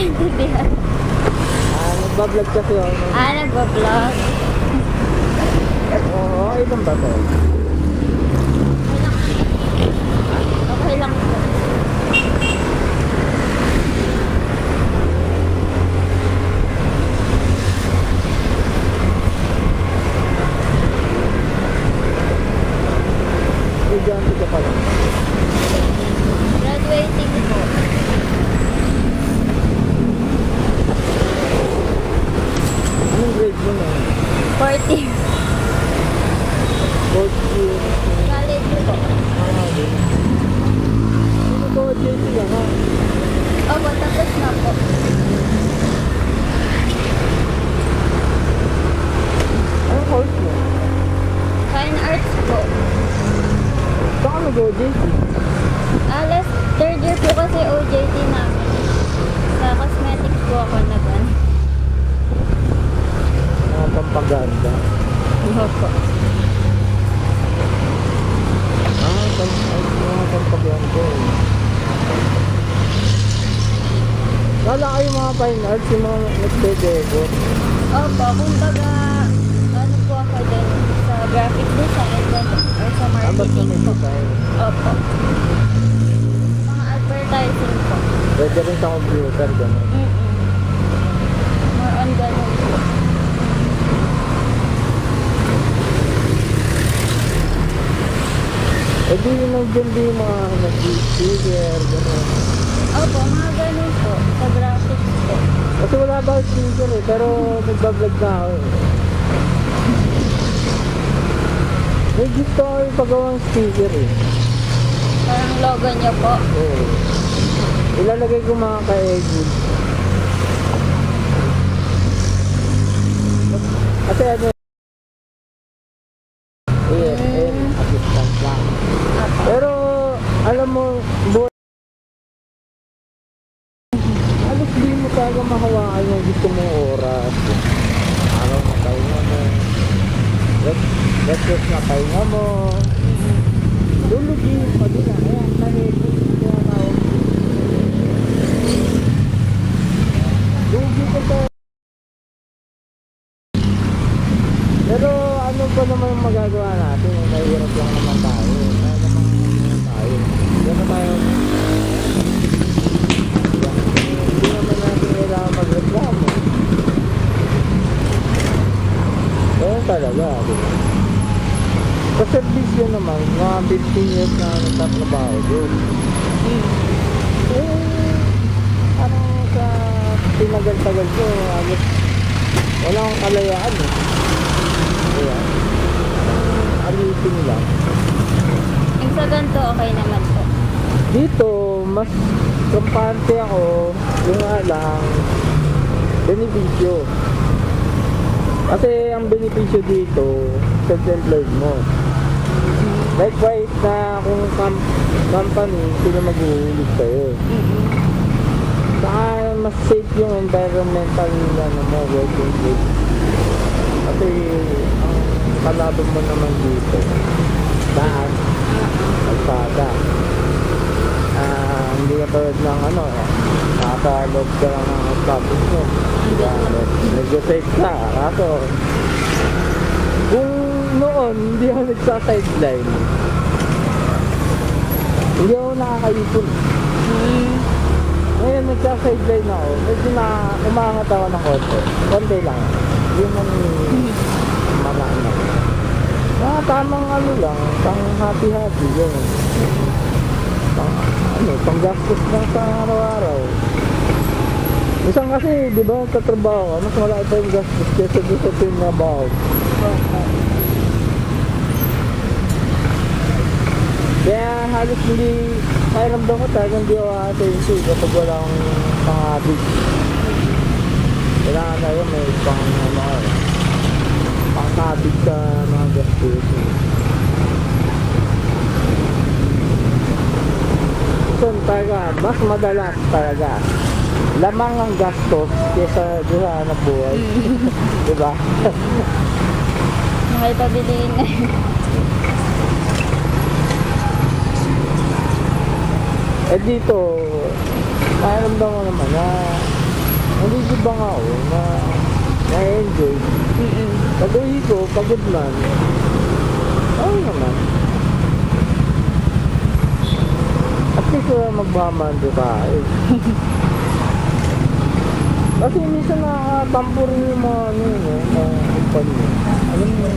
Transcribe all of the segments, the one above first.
maintindihan. Nagbablog kasi ako. Nagbablog. Oo, okay lang ba to? Okay lang po. Estudyante ka pa lang. Graduating po. Anong grade mo na? 40. Fourth year. College po. Din. Ano to? JC ka na? Opo, tapos na po. Anong course mo? Fine arts po. Saan ka nag-JC? Last third year po kasi OJT namin. Sa cosmetics po ako naman. Mga pampaganda. Opo. Mga pampaganda. Lala kayo mga fine arts, yung mga nagdedego. Opo, kumbaga, ano po ako din sa graphic design or sa Basta may marketing po. design. Opo. Mga advertising po. Pwede rin sa computer, gano'n. More on ganun po. Eh di yun ang dyan di yung mga nag-speaker, gano'n. Opo, mga ganun po. Sa graphics po. Kasi wala ba yung speaker eh, pero nagbablog na ako eh. May gusto ko yung pagawang speaker eh. Parang logo niyo po. Oo. Ilalagay ko mga ka-edit. Kasi ano assistant lang. Opo. Pero alam mo, halos di mo talaga mahawakan yung gusto mong oras. Araw na pahinga mo. Let's na pahinga mo. Lulugin pa din na. Ayan, nahipin. Lugi ko to. Pero ano pa naman yung magagawa natin? Mahirap lang naman tayo. Kaya naman tayo. Yan na tayo. Hindi naman natin kailangan magreklamo. Ganyan talaga. Diba? Sa servisyo naman, mga 15 years na nagtatrabaho doon. Parang sa tinagal-tagal ko, halos wala akong kalayaan eh. Kaya, alitin lang. Yung sa ganito, okay naman po. Dito, mas kampante ako, yung nga lang, benepisyo. Kasi ang benepisyo dito, self-employed mo. Likewise na kung company, sila mag-uulit sa'yo. Saka mas safe yung environmental ano mo, working place. Kasi ang kalaban mo naman dito, daan, kalsada. Hindi ka tulad ng ano, nakakalog ka lang ng tapos mo. Medyo safe ka. Kaso, kung noon, hindi ako nagsa-sideline. Hindi ako nakakaipon. Ngayon, nagsa-sideline ako. Medyo na umangat ako ng konti. Konti lang. Hindi man maraan ako. Tamang ano lang, pang happy-happy. Yun. Pang gastos lang sa araw-araw. Minsan kasi, di ba, katrabaho ka, mas malaki pa yung gastos kesa doon sa tinabaho. Kaya halos hindi, pakiramdam ko talagang di ako attention kapag wala akong pang-habit. Kailangan na yun, may pang-habit sa mga gastos. So, talaga, mas madalas talaga lamang ang gastos kesa doon sa anak buhay. Diba? Mahal pabiliin na yun. Eh dito, pakiramdam mo naman na maglibang ako na na-enjoy. Pag uwi ko, pagod man. Oo naman. At least magmamando tayo. Kasi minsan nakakatampo rin yung mga ano yun, mga kumpanya. Alam mo,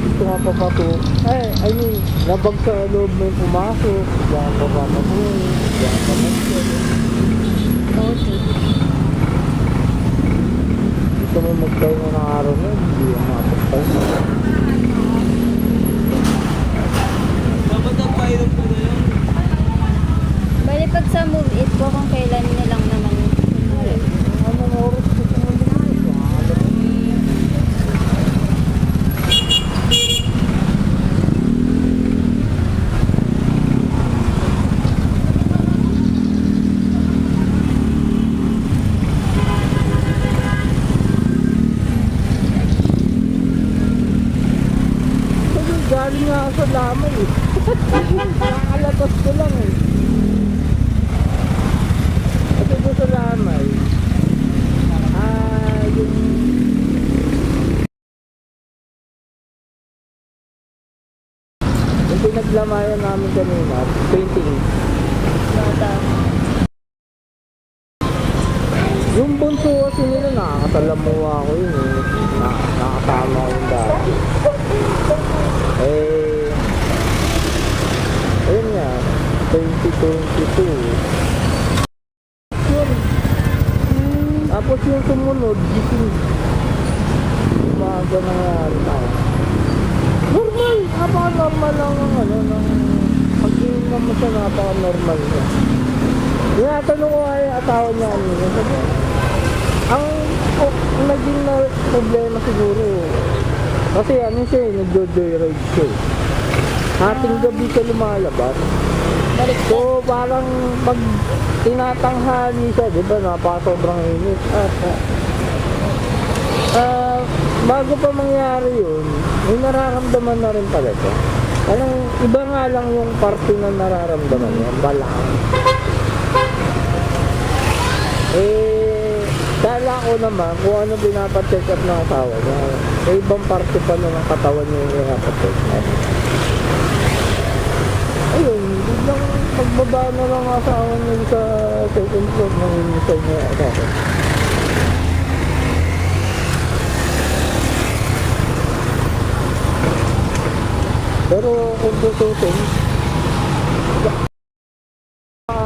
gusto nga papato. I mean, nabag sa loob mo yung pumasok, diyan pa papapuhin, diyan pa mag-sell. Okay. Gusto mo mag-try mo ng araw na, hindi yung mapagtay. Dapat ang painom ko na yun. Bali pag sa move it po kung kailan nilang naman. Anong oras gusto mo lumayo? Kasi galing nga ako sa lamay eh. Nakakalatas ko lang eh. Kasi doon sa lamay, yung pinaglamayan namin kanina, 28. Nota. Yung bunso kasi nila, nakakatalamuha ako yun eh. Nakakasama ko yung dati. Ayun nga, 2022. Yun. Tapos yung sumunod, gising. Umaga nangyari na. Normal, napaka-normal lang ng ano, ng pag-inom naman siya, napaka-normal niya. Tinatanong ko nga yung asawa niya kanina. Sabi, ang naging na problema siguro, kasi ano siya eh, nagdo-joyride siya eh. Hating gabi siya lumalabas. Baliktad. So parang pag tinatanghali siya, di ba, napaka-sobrang init. Bago pa mangyari yun, may nararamdaman na rin pala siya. Anong, iba nga lang yung parte na nararamdaman niya, balang. Kala ko naman kung ano pinapacheck up ng asawa niya. Sa ibang parte pa na ng katawan niya yung pinapacheck up. Ayun, biglang pagbaba na lang ang asawa niya sa second floor ng inisay niya asawa. Pero kung tutusin,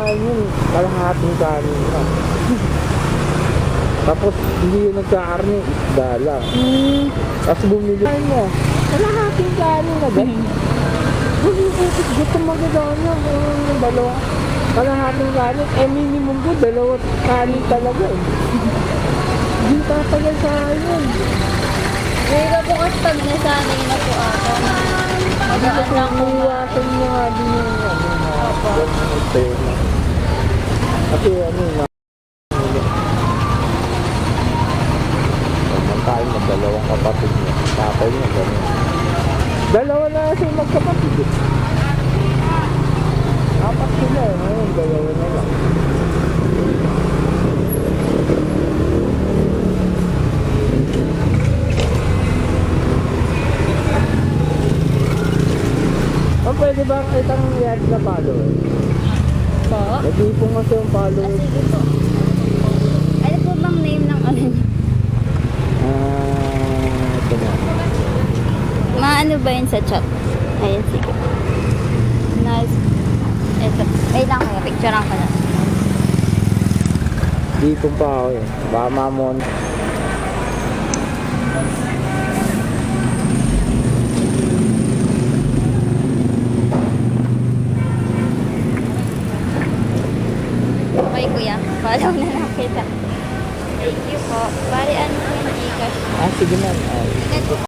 yun, kalahating kanin na. Tapos hindi yung nagkakarni, isda lang. Tapos bumili niya, kalahating kanin na ba? Gusto magagawa niya yung dalawa. Kalahating kanin, minimum ko, dalawa kanin talaga eh. Hindi tatagal sa akin. Pero bukas pag nasanay na po ako. Magaan lang po. Iwasan niya nga din yung kasi ano na tayo na dalawang kapatid niya. Tatay niya gano'n. Dalawa na kasi magkapatid eh. Apat sila eh. Ngayon, dalawa na lang. Pwede ba itang yard na follower? Po? Nag-iipong kasi yung follower. Sige po. Ano po bang name ng ano niyo? Ito na. Maano ba yun sa chat? Ayun, sige. Nice. Ito. Wait lang kayo. Picturean ko na. Iipong pa ako eh. Baka mamon. Okay, kuya. Follow na lang kita. Thank you po. Bali, ano po yung Gcash? Sige na.